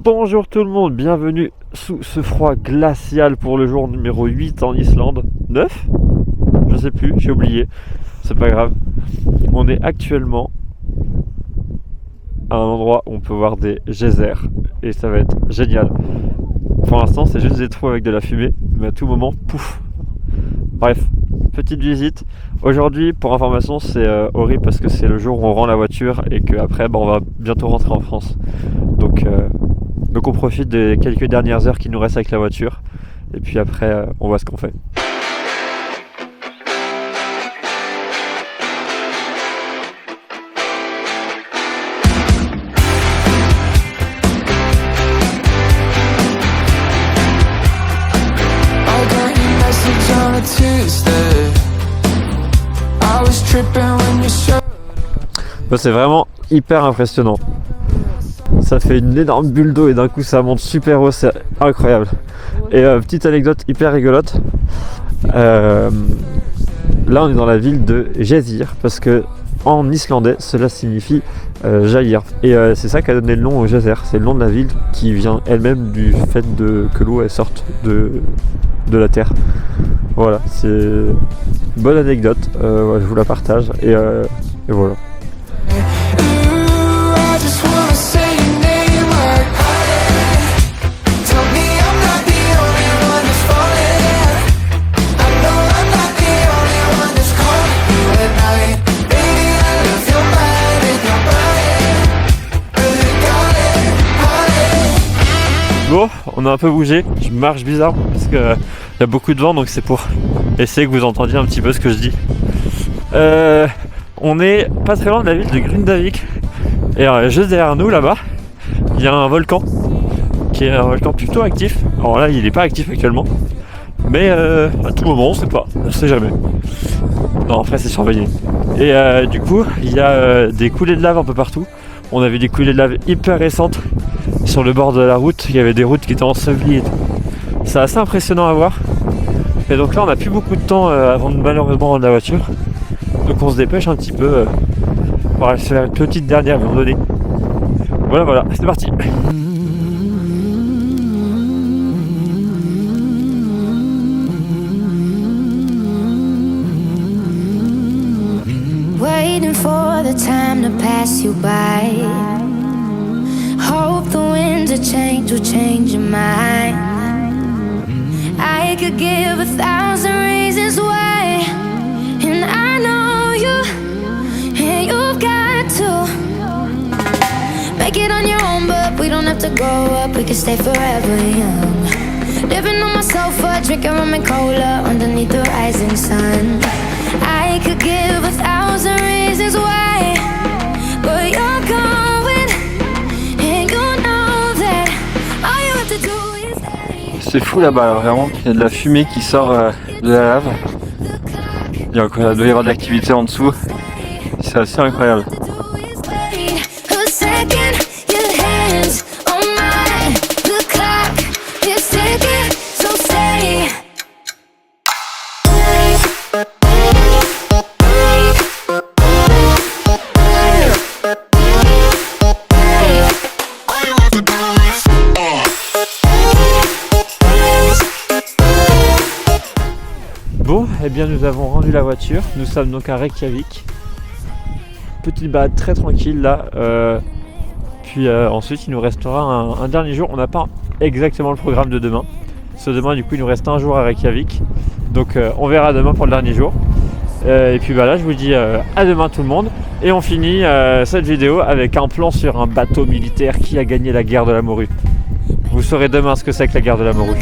Bonjour tout le monde, bienvenue sous ce froid glacial pour le jour numéro 8 en Islande. 9 ? Je sais plus, j'ai oublié, c'est pas grave. On est actuellement à un endroit où on peut voir des geysers et ça va être génial. Pour l'instant c'est juste des trous avec de la fumée, mais à tout moment, pouf. Bref, petite visite. Aujourd'hui, pour information, c'est horrible parce que c'est le jour où on rend la voiture et qu'après on va bientôt rentrer en France. Donc on profite des quelques dernières heures qui nous restent avec la voiture et puis après on voit ce qu'on fait. C'est vraiment hyper impressionnant. Ça fait une énorme bulle d'eau et d'un coup ça monte super haut, c'est incroyable. Et petite anecdote hyper rigolote, là on est dans la ville de Geysir parce que en islandais cela signifie jaillir. Et c'est ça qui a donné le nom au geyser, c'est le nom de la ville qui vient elle-même du fait que l'eau elle sorte de la terre. Voilà, c'est une bonne anecdote, je vous la partage et voilà. Bon, on a un peu bougé, je marche bizarre parce qu'il y a beaucoup de vent, donc c'est pour essayer que vous entendiez un petit peu ce que je dis. On est pas très loin de la ville de Grindavik et juste derrière nous là-bas il y a un volcan qui est un volcan plutôt actif. Alors là il est pas actif actuellement, mais à tout moment on sait jamais. Non, après c'est surveillé. Et du coup il y a des coulées de lave un peu partout. On avait des coulées de lave hyper récentes sur le bord de la route, il y avait des routes qui étaient ensevelies et tout. C'est assez impressionnant à voir. Et donc là on n'a plus beaucoup de temps avant de malheureusement rendre la voiture. Donc on se dépêche un petit peu pour aller se faire une petite dernière randonnée. Voilà, c'est parti. Waiting for the time to pass you by. Hope the winds of change will change your mind. I could give 1,000 reasons why, and I know you, and you've got to make it on your own, but we don't have to grow up, we can stay forever young. Living on my sofa, drinking rum and cola underneath the rising sun. I could give 1,000 reasons why, but you're going, and you know that all you have to do is stay. C'est fou là-bas, vraiment, il y a de la fumée qui sort de la lave. Il doit y avoir de l'activité en dessous, c'est assez incroyable. Bon, eh bien nous avons rendu la voiture, nous sommes donc à Reykjavik. Petite balade très tranquille là, puis ensuite il nous restera un dernier jour. On n'a pas exactement le programme de demain, parce que demain du coup il nous reste un jour à Reykjavik, donc on verra demain pour le dernier jour. Et puis là je vous dis à demain tout le monde, et on finit cette vidéo avec un plan sur un bateau militaire qui a gagné la guerre de la morue. Vous saurez demain ce que c'est que la guerre de la morue.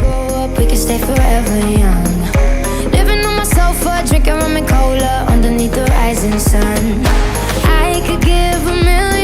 Drinking rum and cola underneath the rising sun. I could give 1,000,000